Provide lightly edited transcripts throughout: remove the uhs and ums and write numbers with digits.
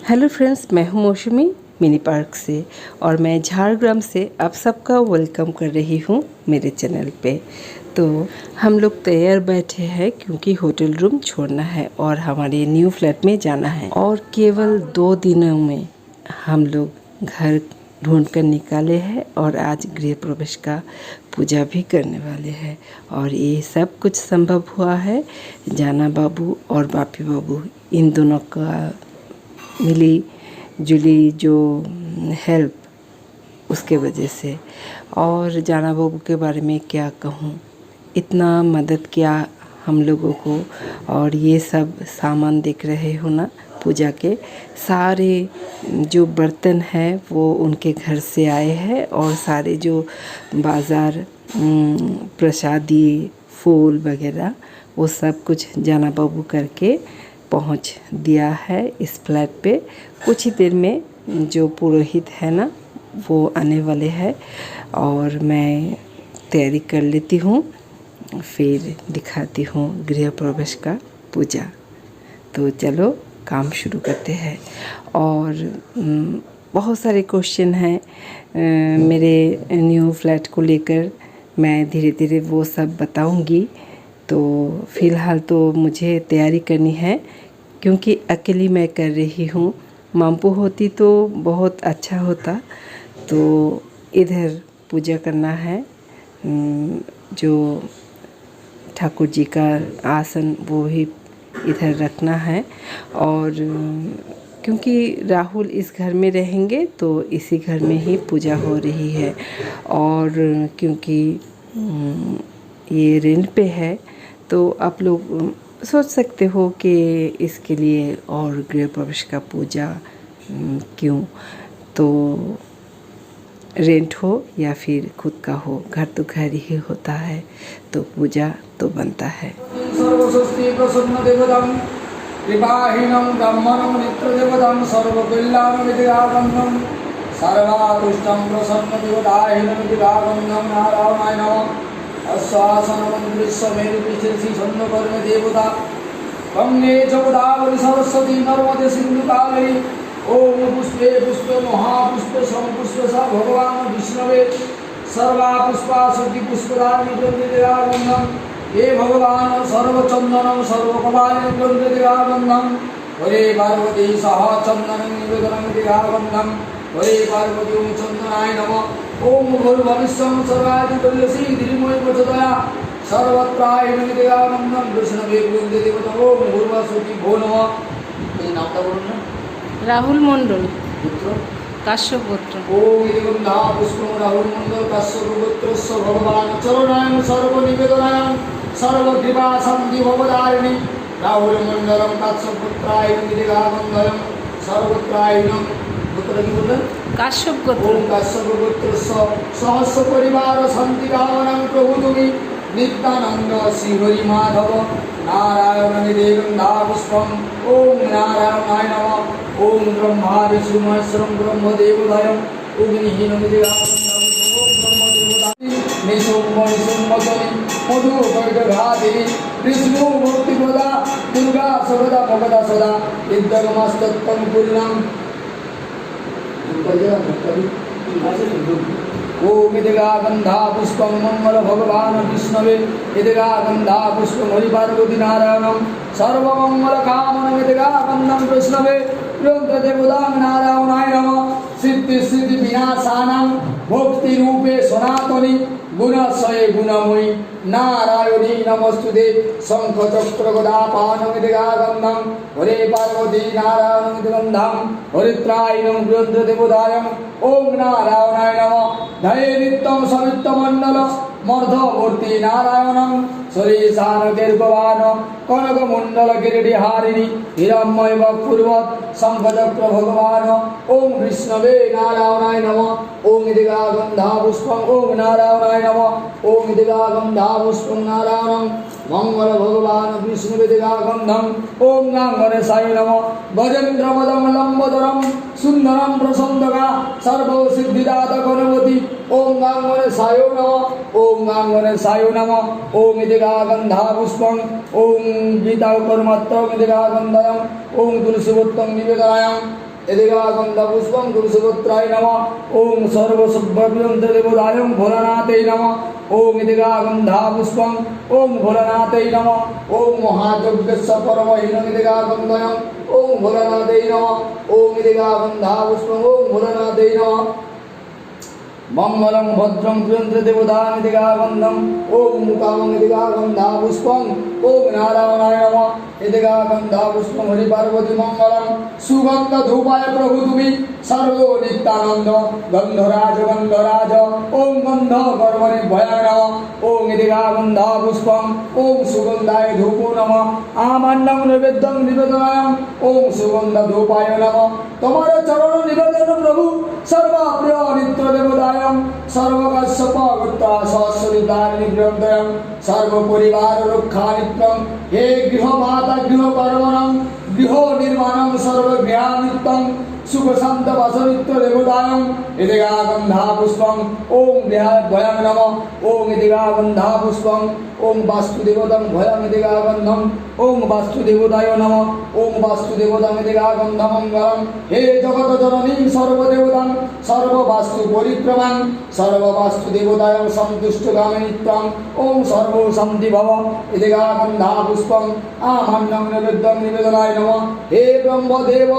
Hello friends, मैं हूं मौसमी मिनी पार्क से और मैं झारग्राम से आप सबका वेलकम कर रही हूं मेरे चैनल पे। तो हम लोग तैयार बैठे हैं क्योंकि होटल रूम छोड़ना है और हमारे न्यू फ्लैट में जाना है और केवल 2 दिनों में हम लोग घर ढूंढ कर निकाले हैं और आज गृह प्रवेश का पूजा भी करने वाले हैं। और ये सब कुछ संभव हुआ है जाना बाबू और बापी बाबू इन दोनों का मिली जुली जो हेल्प उसके वजह से। और जाना बाबू के बारे में क्या कहूँ, इतना मदद किया हम लोगों को। और ये सब सामान देख रहे हो ना, पूजा के सारे जो बर्तन हैं वो उनके घर से आए हैं और सारे जो बाज़ार प्रसादी फूल वगैरह वो सब कुछ जाना बाबू करके पहुंच दिया है इस फ्लैट पे। कुछ ही देर में जो पुरोहित है ना वो आने वाले हैं और मैं तैयारी कर लेती हूँ, फिर दिखाती हूँ गृह प्रवेश का पूजा। तो चलो काम शुरू करते हैं। और बहुत सारे क्वेश्चन हैं मेरे न्यू फ्लैट को लेकर, मैं धीरे धीरे वो सब बताऊंगी। तो फ़िलहाल तो मुझे तैयारी करनी है क्योंकि अकेली मैं कर रही हूँ। मामपू होती तो बहुत अच्छा होता। तो इधर पूजा करना है, जो ठाकुर जी का आसन वो भी इधर रखना है। और क्योंकि राहुल इस घर में रहेंगे तो इसी घर में ही पूजा हो रही है। और क्योंकि ये रेंट पे है तो आप लोग सोच सकते हो कि इसके लिए और गृह प्रवेश का पूजा क्यों, तो रेंट हो या फिर खुद का हो, घर तो घर ही होता है तो पूजा तो बनता है। सर्वस्वस्ति प्रसन्न देवतां कृपाहीनं ब्रह्मणं नित्यदेवतां सर्वकल्याणविधिरागन्धं सर्वातुष्टं प्रसन्न देवताहीनमिधिरागन्धं नारायणाय नमः। आश्वासनमन्त्रिस्य मेरुपीठे छन्दकर्मे देवता गङ्गे च गोदावरी सरस्वती नर्मदे सिन्धुकावेरी। ओम पुष्पे पुष्प महापुष्पे समपुष्पे स भगवान् विष्णवे सर्वा पुष्पा सती पुष्पदानि गन्धेरागन्धं हे भगवान् सर्वचन्दनं सर्वकपालं गन्धेरागन्धं हरे पार्वती सह चन्दनं निवेदनं दिरागन्धं हरे पार्वती ओम चन्दनाय नमः। ओम भूर्भुवस्सुं सर्वाधिपत्यसि धीमहि प्रचोदया सर्वत्रायणं दिरागन्धं विष्णवे वन्दे देवता। ओम भूर्भुवस्सुति भो नमः। এই নামটা বলুন না। রাহুল মণ্ডল, পুত্র কাশ্যপ গোত্র। ওম এরকম না পুষ্পম রাহুল মণ্ডল কাশ্যপ গোত্রস্য ভগবান চরণায়ন সর্বনিবেদনায়ন সর্বকৃপা শান্তি ভবদারিণী রাহুল মণ্ডলম কাশ্যপ পুত্রায় নিদিগাগন্ধয়ম সর্বত্রায়ণ। পুত্র কি বললেন? কাশ্যপ গোত্র। ওম কাশ্যপ গোত্রস্য সহস্র পরিবার শান্তি কামনাং প্রভু তুমি নিত্যানন্দ শ্রী হরি মাধব नारायण निदेगंधा पुष्पम ओम नारायणाय नमः। ओम ब्रह्मा विष्णु महेश्वरं ब्रह्मदेवोदयं अग्निहीनं मधुकैटघातिनी विष्णु मूर्तिपदा दुर्गा सर्वदा भगदा सदा इद्गमस्तत्तं पूर्णं। ओम इदिगागंधा पुष्पं मंगल भगवान विष्णवे इदिगागंधा पुष्पं हरि पार्वती नारायणं सर्वमंगल कामनं इदिगागंधं विष्णवे प्रियंत देवतां नारायणाय नमः। सिद्धि सिद्धि विनाशानां भक्ति रूपे सनातनी गुणक्षये गुणमयी नारायणी नमस्तुते। शंख चक्र गदा पाणं इदिगागंधं हरे पार्वती नारायणं इदिगंधं हरित्रायणं प्रियंत देवतायं ओम नारायणाय नमः। धये नित्यं सवित्तमण्डल मर्धमूर्ति नारायणं श्रीशानकीर्भवान कनकमण्डल गिरिहारिणी हिरण्मय पूर्वत शंखचक्र भगवान ओम विष्णवे नारायणाय नमः। ओम इदिगागंधा पुष्पं ओम नारायणाय नमः। ओम इदिगागंधा पुष्पं नारायणं मंगल भगवान विष्णु इदिगागंधं ओम गणेशाय नमः। गजेन्द्रमदं लंबोदरं सुंदरं प्रसन्नगा सर्वसिद्धिदात गणपति ओम गणेशाय नमः। ओम गणेशाय नमः। ओम इदिगागंधा पुष्पं ओम गीताकर्मत्रं इदिगागंधयं ओम तुलसीवत्तं निवेदनायं यदिगागन्धपुष्पं गुरुसुपुत्राय नमः। ॐ सर्वसुभ्रभ्यन्तदेवदायं भोलानाथै नमः। ॐ यदिगागन्धपुष्पं ॐ भोलानाथै नमः। ॐ महायज्ञस्य परमहीनं यदिगागन्धयं ॐ भोलानाथै नमः। ॐ यदिगागन्धपुष्पं ॐ भोलानाथै नमः। मंगलं भद्रं प्रियन्त्रदेवदां यदिगागन्धं ॐ मुकामं यदिगागन्धपुष्पं ॐ नारायणाय नमः। यदिगागन्धपुष्पं हरिपार्वती मंगलं सुगन्धधूपाय प्रभु तुमि सर्वो नित्यानन्द गन्धराज गन्धराज ॐ गन्धकर्मणि भयाय नमः। ॐ यदिगागन्धपुष्पं ॐ सुगन्धाय धूपो नमः। आमान्नं नैवेद्यं निवेदनाय ॐ सुगन्धधूपाय नमः। तुम्हारे चरण निवेदन प्रभु सर्वप्रिय नित्य देवदाय सर्वकश्यपगुप्ता सहस्रदारिणी ग्रन्थयं सर्वपरिवार रक्षानित्यं हे गृहमाता गृहकर्मणं गृह निर्माणं सर्वगृहानित्यं सुखशान्त वासनित्य देवदायं यदिगागन्धपुष्पं ॐ भयं नमः। ॐ यदिगागन्धपुष्पं ॐ वास्तुदेवतं भयं यदिगागन्धं ॐ वास्तुदेवताय नमः। ॐ वास्तुदेवतं यदिगागन्धमङ्गलं हे जगतजननीं सर्वदेवतां सर्ववास्तुपरिक्रमां सर्ववास्तुदेवतायं सन्तुष्टगामिनीत्वं ॐ सर्वशान्तिभव यदिगागन्धपुष्पं आमान्नं नैवेद्यं निवेदनाय नमः। हे ब्रह्मदेव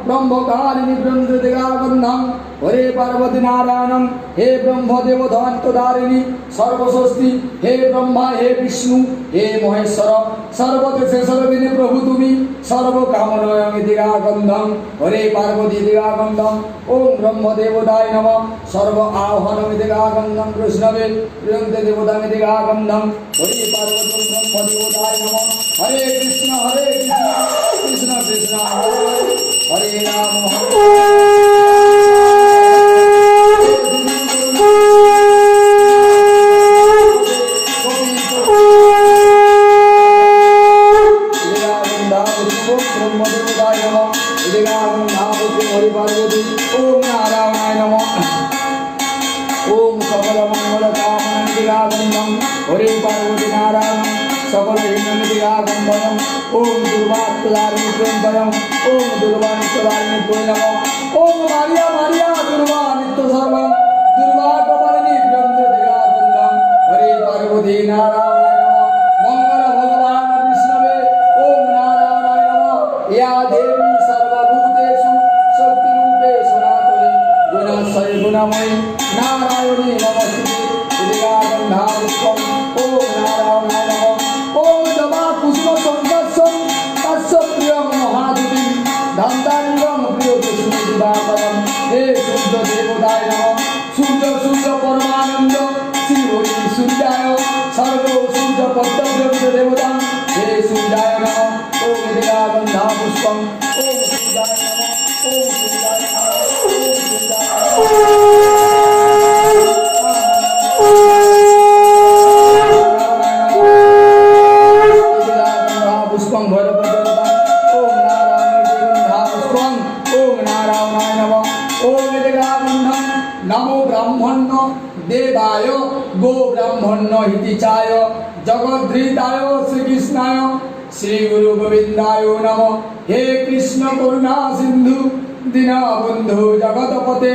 ब्रह्मकारिणी ब्रह्मदेगागन्धं हरे पार्वती नारायणं हे ब्रह्मदेव धन्तधारिणी सर्वस्वस्ति हे ब्रह्मा हे विष्णु हे महेश्वर सर्वदेशे सर्वदिने प्रभु तुमि सर्वकामनाय यदिगागन्धं हरे पार्वती यदिगागन्धं ॐ ब्रह्मदेवताय नमः। सर्व आह्वानं यदिगागन्धं कृष्णवे प्रियन्ते देवतां यदिगागन्धं हरे पार्वती ब्रह्मदेवताय नमः। हरे कृष्ण कृष्ण कृष्ण हरे राम हरे पार्वती नारायण सकल हिंगम ओम दुर्वात्तदारिणी प्रेमभयम ओम दुर्वानित्यदारिणी नमः। ओम मारिया मारिया दुर्वानित्य सर्वम दुर्वाकपालिनी प्रियंतदिगागन्धं हरे पार्वती नारायण मंगल भगवान विष्णवे ओम नारायणाय नमः। या देवी सर्वभूतेषु शक्तिरूपे सनातनी गुणशय गुणमयी नारायणी नमस्ते यदिगागन्धपुष्पं ओम नारायणाय नमः। ओम जपा कुसुम संकर्षं तस्य प्रियं महादुतिं धन्तानिवं प्रियकुसुम दिवाकरं हे शुद्ध देवताय नमः। शुद्ध शुद्ध परमानंद श्री हरि सूर्याय सर्व शुद्ध पद्मव्य देवतां हे सूर्याय नमः। ओम यदिगागन्धपुष्पं ओम सूर्याय नमः। ओम सूर्याय नमः। ओम सूर्याय पुष्पं भैरवदेवतां ओम नारायणाय ओम नारायणाय नमः। ओम यदिगागन्धं नमो ब्रह्मण्य देवाय गो ब्रह्मण्य हितिचाय जगद्धृताय श्रीकृष्णाय श्री गुरु गोविंदाय नमः। हे कृष्ण करुणा सिंधु दीनबंधु जगतपते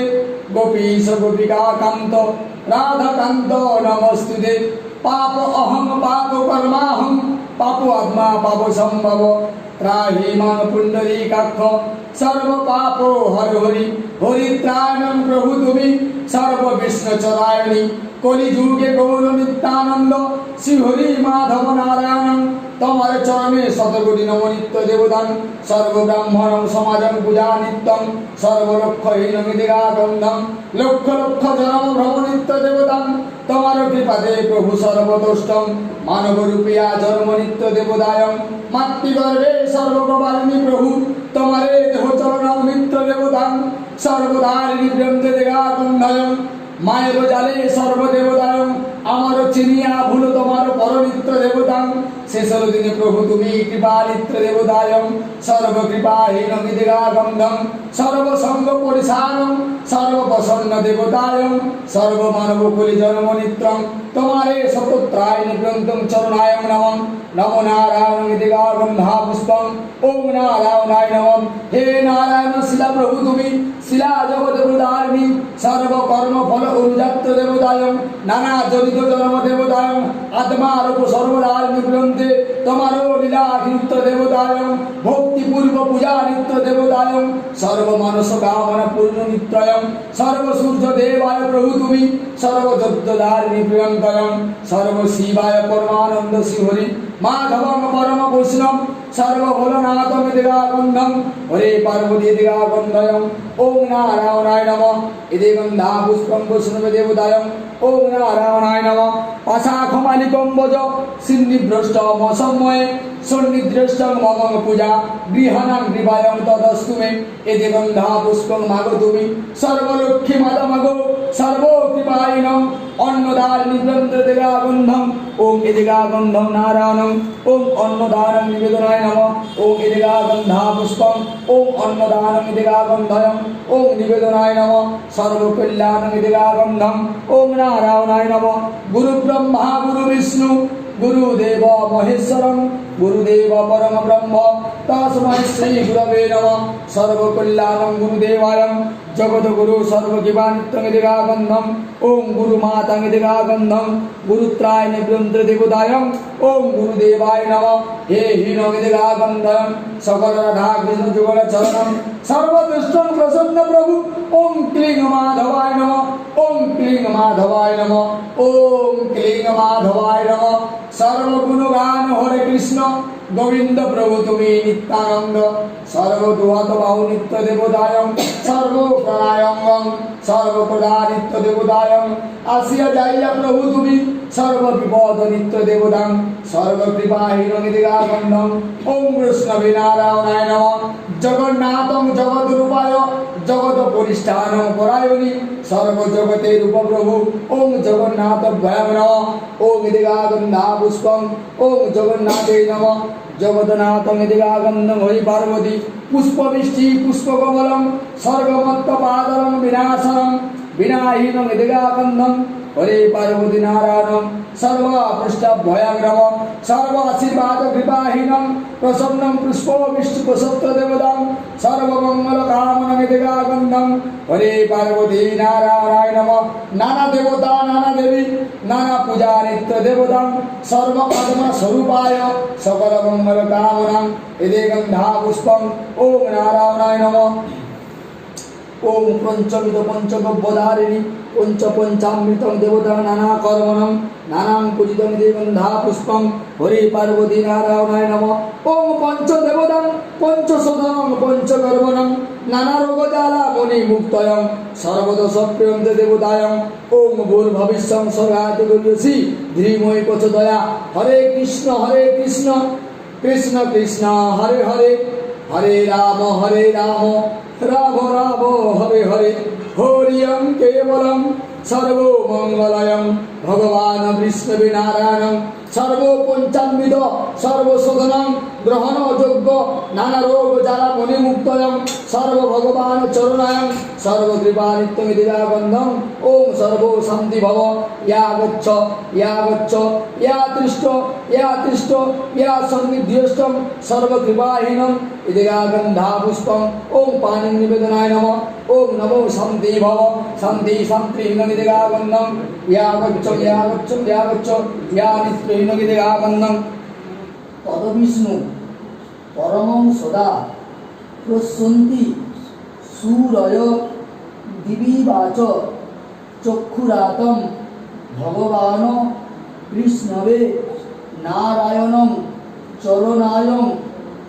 गोपीश गोपिका कांत राधाकांत नमस्तुते। पाप अहम पाप कर्माहम पापो आत्मा पापो संभव त्राहि मां पुंडरीकाक्ष सर्व पापो हर हरि हरित्रायणं प्रभु तुमि सर्व विष्णु चरायणी कलिजुगे गौर नित्यानंद श्री हरि माधव नारायणं तमर चरणे शतकोटि नमो नित्य देवतां सर्व ब्राह्मणं समाजं पूजा नित्यं सर्वलक्षहीनं यदिगागन्धं लक्ष लक्ष जन्म भ्रम नित्य देवतां तमर कृपाते प्रभु सर्वतोष्टं मानव रूपिया जन्म नित्य देवदायं मातृगर्भे सर्वकपालिनी प्रभु तमरे देह चरणं नित्य देवतां सर्वदारिणी ब्रह्मदेगागन्धयं मायर जाले सर्वदेवदायं আমার চিনিয়া ভুল তোমার পরনিত্র দেবতাং শেষর দিনে প্রভু তুমি কৃপালিত্র দেবতায়ং সর্বকৃপাহীন বিদিগাগন্ধং সর্বসঙ্গ পরিসারং সর্বপ্রসন্ন দেবতায়ং সর্বমানবকুলি জন্মনিত্রং তোমারে সপুত্রায় নিগ্রন্থং চরণায়ং নমঃ নমো নারায়ণ বিদিগাগন্ধা পুষ্পং ওম নারায়ণায় নমঃ। হে নারায়ণ শিলা প্রভু তুমি শিলা জগৎ প্রদারিণী সর্বকর্ম ফল অনুজাত দেবতায়ং নানা জনিত জন্ম দেবতায়ং আত্মারূপ সর্বদারিণী গ্রন্থে তোমারও লীলা নিত্য দেবতায়ং ভক্তিপূর্ব পূজা নিত্য দেবতায়ং সর্বমানস কামনা পূর্ণ নিত্যয়ং সর্বসূর্য দেবায় প্রভু তুমি সর্বযজ্ঞদারিণী প্রিয়ঙ্করং সর্বশিবায় পরমানন্দ শিহরি মাধবং পরম বৈষ্ণব সর্বভোলনাথং দিগাগন্ধং হরে পার্বতী দিগাগন্ধয়ং ওম নারায়ণায় নমঃ। ইতি গন্ধা পুষ্পং বৈষ্ণব দেবতায়ং ওম নারায়ণায় নমঃ। পাশাখমালিকং বজ সিন্নিভ্রষ্টম সম্ময়ে সন্নিদৃষ্টং মম পূজা গৃহাণাং কৃপায়ং তদস্তু মে। ইতি গন্ধা পুষ্পং মাগো তুমি সর্বলক্ষ্মী মাতা মাগো সর্বকৃপায়িনং অন্নদারিণী গ্রন্থ দিগাগন্ধং ওম ইদিগাগন্ধং নারায়ণং ওম অন্নদানং নিবেদনায় নমঃ। ওম ইদিগাগন্ধা পুষ্পং ওম অন্নদানং ইদিগাগন্ধয়ং ওম নিবেদনায় নমঃ। সর্বকল্যাণং ইদিগাগন্ধং ওম নারায়ণায় নমঃ। গুরু ব্রহ্মা গুরু বিষ্ণু গুরুদেব মহেশ্বরং গুরুদেব পরম ব্রহ্ম তস্मै শ্রী গুরবে নমঃ। সর্বকল্যাণং গুরুদেবায়ং জগদ্গুরু সর্বকৃপানিত্যং দিগাগন্ধং ওম গুরুমাতাং দিগাগন্ধং গুরুত্রায় নিবৃন্দ দেবতায়ং ওম গুরুদেবায় নমঃ। হে হীনং দিগাগন্ধং সকল রাধা কৃষ্ণ যুগল চরণং সর্বদৃষ্টং প্রসন্ন প্রভু ওম ক্লিং মাধবায় নমঃ। ওম ক্লিং মাধবায় নমঃ। ওম ক্লিং মাধবায় নমঃ। সর্বগুণগান হরে কৃষ্ণ গোবিন্দ প্রভু তুমি নিত্যানন্দ সর্বদুহত বাহু নিত্য দেবতায়ং সর্বপ্রদায়ঙ্গং সর্বপ্রদা নিত্য দেবতায়ং আসিয়া যাইয়া প্রভু তুমি সর্ববিপদ নিত্য দেবতাং সর্বকৃপাহীন দিগাগন্ধং ওম বৈষ্ণবে নারায়ণায় নমঃ। জগন্নাথং জগদ্রূপায় জগৎ পরিষ্ঠানং পরায়ণী সর্বজগতে রূপপ্রভু ওম জগন্নাথ ভয়ং নমঃ। ওম দিগাগন্ধা পুষ্পং ওম জগন্নাথে নমঃ। জগন্নাথং দিগাগন্ধং হরি পার্বতী পুষ্পবৃষ্টি পুষ্পকমলং স্বর্গমত্তপাদলং বিনাশনং বিনাহীনং দিগাগন্ধং হরে পার্বতী নারায়ণং সর্বপৃষ্ঠভয়ং নমঃ। সর্ব আশীর্বাদ কৃপাহীনং প্রসন্নং পুষ্পবৃষ্টি প্রসত্ত দেবতাং সর্বমঙ্গল কামনং দিগাগন্ধং হরে পার্বতী নারায়ণায় নমঃ। নানা দেবতা নানা দেবী নানা পূজা নিত্য দেবতাং সর্বকর্ম স্বরূপায় সকল মঙ্গল কামনাং দিগন্ধা পুষ্পং ওম নারায়ণায় নমঃ। ওম পঞ্চমিত পঞ্চগব্যধারিণী পঞ্চ পঞ্চামৃতং দেবতাং নানা কর্মণং নানাং পূজিতং দিগন্ধা পুষ্পং হরে পার্বতী নারায়ণায় নমঃ। ওম পঞ্চদেবতাং পঞ্চশোধনং পঞ্চকর্মণং নানা রোগজালা মণি মুক্তয়ং সর্বদোষ প্রিয়ং দেবতায়ং ওম ভূর্ভবিষ্যং স্বর্গাতি গুরুষি ধীমহি প্রচোদয়া। হরে কৃষ্ণ কৃষ্ণ কৃষ্ণ হরে হরে হরে রাম রাম রাম হরে হরে হরিয়ং কেবলং সর্বমঙ্গলয়ং ভগবান বিষ্ণু নারায়ণং সর্বপঞ্চামৃত সর্বশোধনং গ্রহণযোগ্য নানা রোগ জ্বালা মণিমুক্তয়ং সর্বভগবান চরণায়ং সর্বকৃপানিত্যং দিগাগন্ধং ওম সর্বশান্তি ভব। ইয়া গচ্ছ ইয়া তিষ্ঠ ইয়া সন্নিধিষ্ঠং সর্বকৃপাহীনং দিগাগন্ধা পুষ্পং ওম পানি নিবেদনায় নমঃ। ওম নমো শান্তি ভব শান্তি শান্তিহীন দিগাগন্ধং ইয়া গচ্ছ ইয়া নিত্যহীন দিগাগন্ধং তদবিষ্ণু পরমং সদা প্রসন্তি সুরয় দিবিবাচ চক্ষুরাতম ভগবান কৃষ্ণবে নারায়ণং চরণায়ং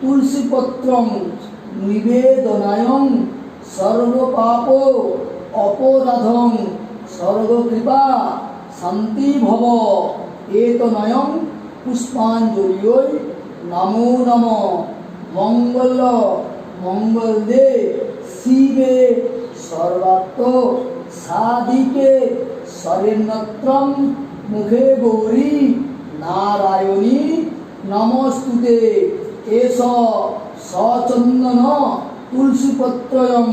তুলসীপত্রং নিবেদনায়ং সর্বপাপ অপরাধং সর্বকৃপা শান্তি ভব। এতনয়ং পুষ্পাঞ্জলিঐ নমো নমঃ। মঙ্গলদে শিবে সর্বাত্ম সাধিকে শরণ্যত্রং মুখে গৌরী নারায়ণী নমস্তুতে এষ সচন্দন তুলসীপত্রয়ং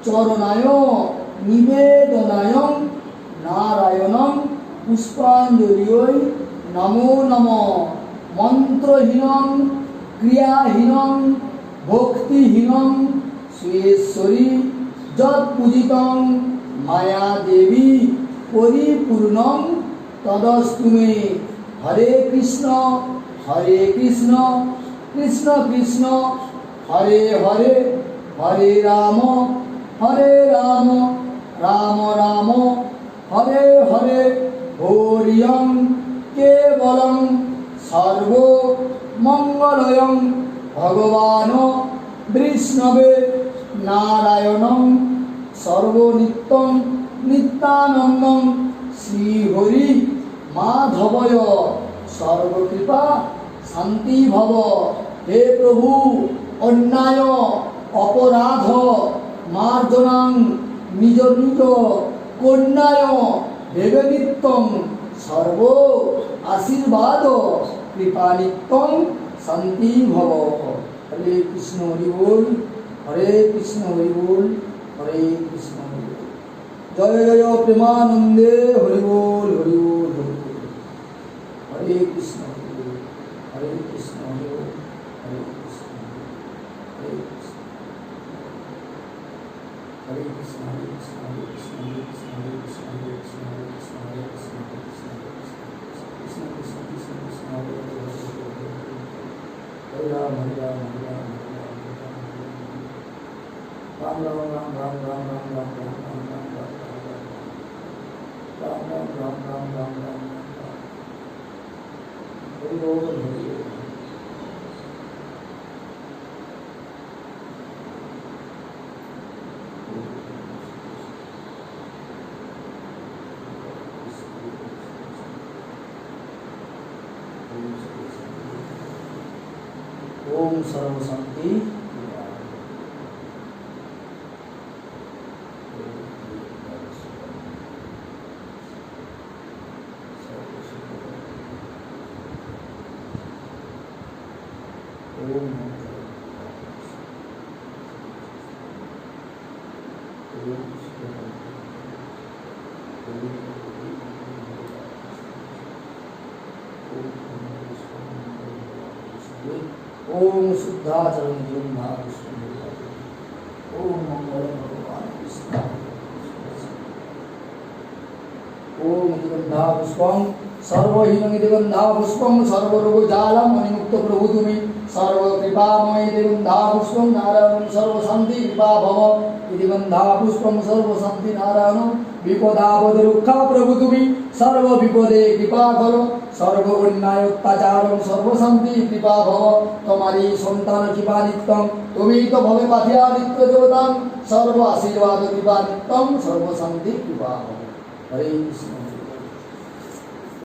চরণায় নিবেদনায় নারায়ণং পুষ্পাঞ্জলিয় নমো নম মন্ত্রহীনং ক্রিয়াহীনং ভক্তিহীনং সুয়েশ্বরী যৎপূজিতং মায়া দেবী পরিপূর্ণং তদস্তু মে। হরে কৃষ্ণ কৃষ্ণ কৃষ্ণ হরে হরে হরে রাম রাম রাম হরে হরে হরিয়ং কেবলং সর্ব মঙ্গলয়ং ভগবান বিষ্ণবে নারায়ণং সর্বনিত্যং নিত্যানন্দং শ্রীহরি মাধবয় সর্বকৃপা শান্তি ভব। হে প্রভু অন্যায় অপরাধ মার্জনাং নিজ নিজ কন্যায় ভেবে নিত্যং সর্ব আশীর্বাদ কৃপানিত্যং শান্তি ভব। হরে কৃষ্ণ হরি বল, হরে কৃষ্ণ হরি বল, হরে কৃষ্ণ হরি বল। জয় জয় প্রেমানন্দে হরি বল হরি বল হরি বল। হরে কৃষ্ণ হরি বল, হরে কৃষ্ণ হরি বল, হরে কৃষ্ণ হরে কৃষ্ণ হরে কৃষ্ণ হরে কৃষ্ণ হরে কৃষ্ণ হরে কৃষ্ণ হরে কৃষ্ণ হরে কৃষ্ণ হরে কৃষ্ণ হরে কৃষ্ণ হরে কৃষ্ণ হরে কৃষ্ণ কৃষ্ণ কৃষ্ণ কৃষ্ণ হরে হরে হরে রাম হরে রাম হরে রাম রাম রাম রাম রাম রাম রাম রাম রাম রাম রাম রাম রাম রাম রাম রাম রাম রাম হরি বল হরি বল। ओम सर्व शांति। ओम शुद्धाचरण जीवन भाव ओम मंगल भगवान कृष्ण। ओम गंधा पुष्पम सर्वहीन गंधा पुष्पम सर्वरोग जालम मणिमुक्त प्रभु तुम्हें सर्व कृपामय गंधा पुष्पम नारायण सर्व शांति कृपा भव गंधा पुष्पम सर्व शांति नारायण विपदावद रक्षा प्रभु तुम्हें सर्व विपदे कृपा करो सर्व अन्याय अत्याचार सर्व शांति कृपा भव तुम्हारी सन्तान कृपा नित्यम तुम्हें तो भवे पाथिया नित्य देवता सर्व आशीर्वाद कृपा नित्यम सर्व शांति कृपा भव। हरे कृष्ण।